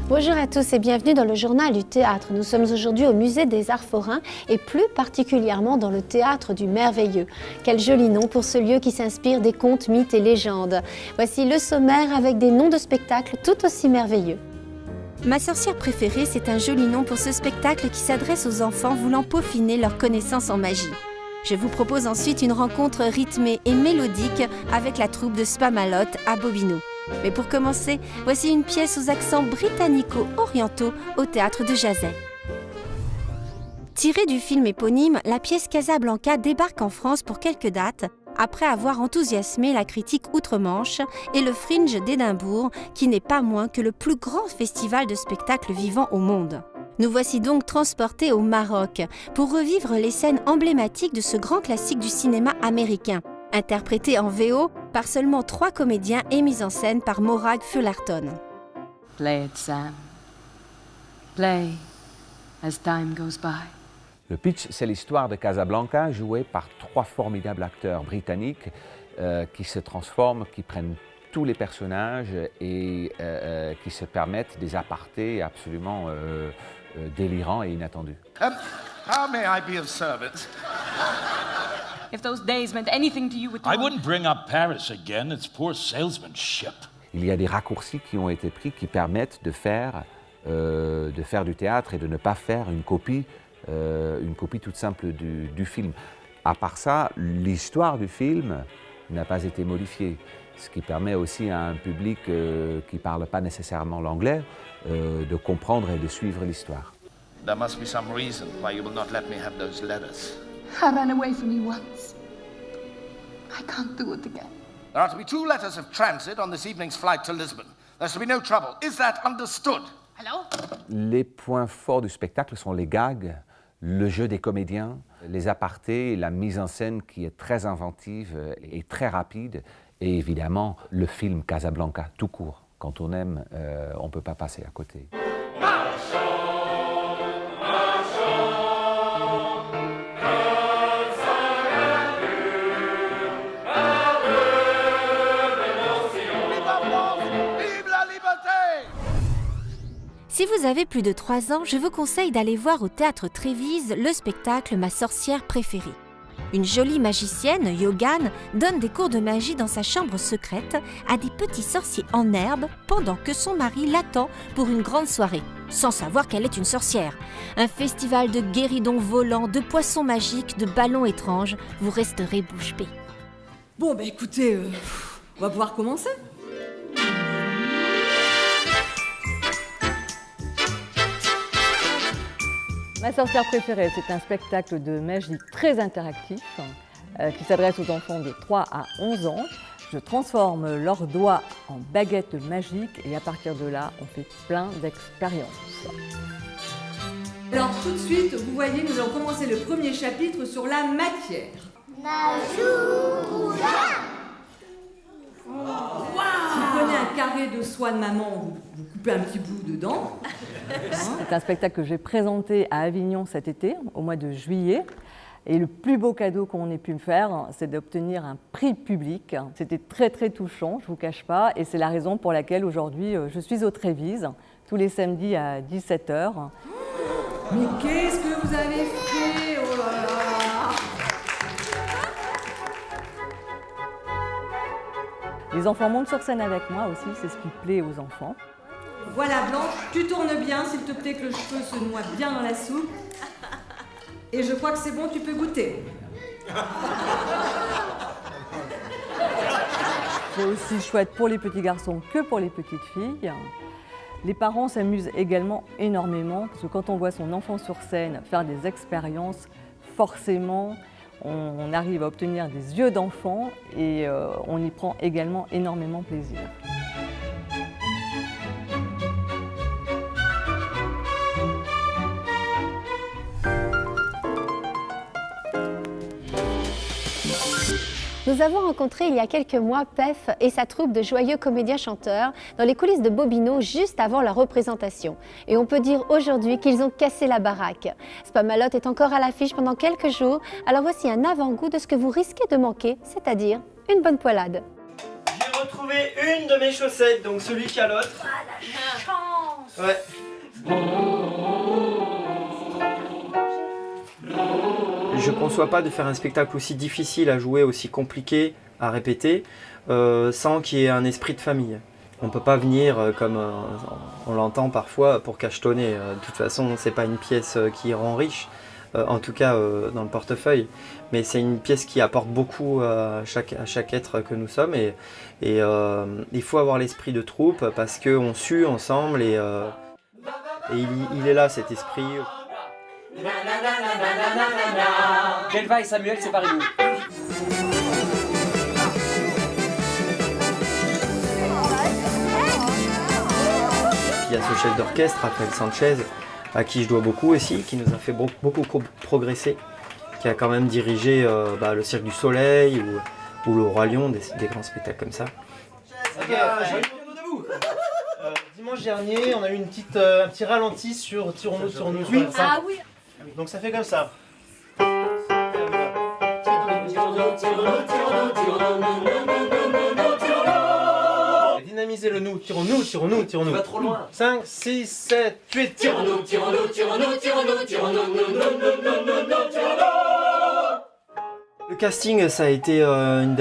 Bonjour à tous et bienvenue dans le journal du théâtre. Nous sommes aujourd'hui au musée des Arts Forains et plus particulièrement dans le théâtre du merveilleux. Quel joli nom pour ce lieu qui s'inspire des contes, mythes et légendes. Voici le sommaire avec des noms de spectacles tout aussi merveilleux. Ma sorcière préférée, c'est un joli nom pour ce spectacle qui s'adresse aux enfants voulant peaufiner leur connaissance en magie. Je vous propose ensuite une rencontre rythmée et mélodique avec la troupe de Spamalot à Bobino. Mais pour commencer, voici une pièce aux accents britannico-orientaux au théâtre de Jazet. Tirée du film éponyme, la pièce Casablanca débarque en France pour quelques dates, après avoir enthousiasmé la critique outre-Manche et le Fringe d'Édimbourg, qui n'est pas moins que le plus grand festival de spectacles vivants au monde. Nous voici donc transportés au Maroc pour revivre les scènes emblématiques de ce grand classique du cinéma américain, interprété en VO par seulement 3 comédiens et mis en scène par Morag Fullerton. Play it, Sam. Play as time goes by. Le pitch, c'est l'histoire de Casablanca, jouée par 3 formidables acteurs britanniques qui se transforment, qui prennent tous les personnages et qui se permettent des apartés absolument délirants et inattendus. How may I be of service? If those days meant anything to you, I wouldn't bring up Paris again. It's poor salesmanship. Il y a des raccourcis qui ont été pris qui permettent de faire du théâtre et de ne pas faire une copie toute simple du film. À part ça, l'histoire du film n'a pas été modifiée, ce qui permet aussi à un public qui ne parle pas nécessairement l'anglais de comprendre et de suivre l'histoire. There must be some reason why you will not let me have those letters. I ran away from you once. I can't do it again. There are to be 2 letters of transit on this evening's flight to Lisbon. There's to be no trouble. Is that understood? Hello? Les points forts du spectacle sont les gags, le jeu des comédiens, les apartés, la mise en scène qui est très inventive et très rapide, et évidemment le film Casablanca tout court. Quand on aime, on ne peut pas passer à côté. Si vous avez plus de 3 ans, je vous conseille d'aller voir au théâtre Trévise le spectacle Ma sorcière préférée. Une jolie magicienne, Yogan, donne des cours de magie dans sa chambre secrète à des petits sorciers en herbe pendant que son mari l'attend pour une grande soirée, sans savoir qu'elle est une sorcière. Un festival de guéridons volants, de poissons magiques, de ballons étranges, vous resterez bouche bée. Bon, bah écoutez, on va pouvoir commencer. Ma sorcière préférée, c'est un spectacle de magie très interactif qui s'adresse aux enfants de 3 à 11 ans. Je transforme leurs doigts en baguettes magiques et à partir de là, on fait plein d'expériences. Alors tout de suite, vous voyez, nous allons commencer le premier chapitre sur la matière. Si vous prenez un carré de soie de maman, vous coupez un petit bout dedans. C'est un spectacle que j'ai présenté à Avignon cet été, au mois de juillet. Et le plus beau cadeau qu'on ait pu me faire, c'est d'obtenir un prix public. C'était très très touchant, je ne vous cache pas. Et c'est la raison pour laquelle aujourd'hui, je suis au Trévise, tous les samedis à 17h. Mais qu'est-ce que vous avez fait? Oh là là! Les enfants montent sur scène avec moi aussi, c'est ce qui plaît aux enfants. Voilà Blanche, tu tournes bien s'il te plaît, que le cheveu se noie bien dans la soupe. Et je crois que c'est bon, tu peux goûter. C'est aussi chouette pour les petits garçons que pour les petites filles. Les parents s'amusent également énormément parce que quand on voit son enfant sur scène faire des expériences, forcément, on arrive à obtenir des yeux d'enfant et on y prend également énormément plaisir. Nous Nous avons rencontré il y a quelques mois Pef et sa troupe de joyeux comédiens-chanteurs dans les coulisses de Bobino juste avant la représentation. Et on peut dire aujourd'hui qu'ils ont cassé la baraque. Spamalot est encore à l'affiche pendant quelques jours, alors voici un avant-goût de ce que vous risquez de manquer, c'est-à-dire une bonne poilade. J'ai retrouvé une de mes chaussettes, donc celui qui a l'autre. Ah, la chance! Ouais. Je ne conçois pas de faire un spectacle aussi difficile à jouer, aussi compliqué à répéter, sans qu'il y ait un esprit de famille. On ne peut pas venir comme on l'entend parfois pour cachetonner. De toute façon, ce n'est pas une pièce qui rend riche, en tout cas dans le portefeuille, mais c'est une pièce qui apporte beaucoup à chaque être que nous sommes. Et il faut avoir l'esprit de troupe parce qu'on sue ensemble et il est là cet esprit. Belva et Samuel, séparez-vous. Il y a ce chef d'orchestre, Raphaël Sanchez, à qui je dois beaucoup aussi, qui nous a fait beaucoup progresser, qui a quand même dirigé le Cirque du Soleil ou le Roi Lion, des grands spectacles comme ça. Ok, dimanche dernier, on a eu un petit ralenti sur Tirons-nous. Oui. Ah oui. Donc ça fait comme ça. Dynamisez le nous, tirons-nous. Tu vas trop loin. 5, 6, 7, 8, tirons-nous. Le casting, ça a été une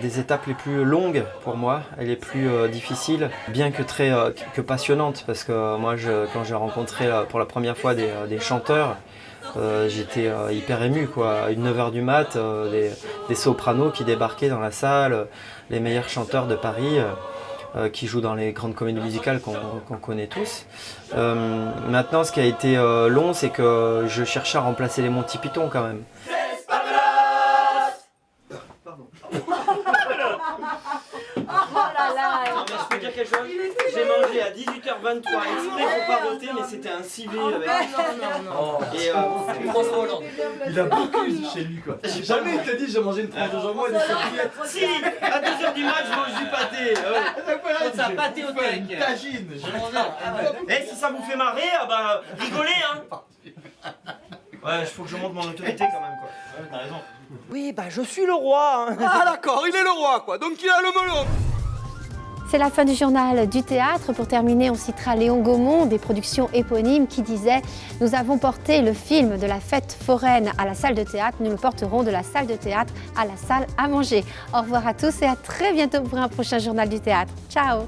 des étapes les plus longues pour moi, et les plus difficiles, bien que que passionnante, parce que moi, quand j'ai rencontré pour la première fois des chanteurs, j'étais hyper ému, quoi. À 9h du mat, des sopranos qui débarquaient dans la salle, les meilleurs chanteurs de Paris, qui jouent dans les grandes comédies musicales qu'on connaît tous. Maintenant, ce qui a été long, c'est que je cherchais à remplacer les Monty Python quand même. Non, mais je peux dire quelque chose. J'ai mangé à 18h23 exprès pour pas roter, mais c'était un civet avec. Non. Et François Hollande. il a beaucoup chez lui, quoi. Jamais il t'a dit j'ai mangé une tranche de jambon et des saucillettes. Si, à 2h du match, je mange du pâté. Ça a pâté au tech. Une tagine. Et si ça vous fait marrer, rigolez, hein. Ouais, il faut que je monte mon autorité quand même, quoi. Ouais, t'as raison. Oui, je suis le roi. Ah d'accord, il est le roi, quoi. Donc il a le melon. C'est la fin du journal du théâtre. Pour terminer, on citera Léon Gaumont des productions éponymes qui disait « Nous avons porté le film de la fête foraine à la salle de théâtre, nous le porterons de la salle de théâtre à la salle à manger ». Au revoir à tous et à très bientôt pour un prochain journal du théâtre. Ciao.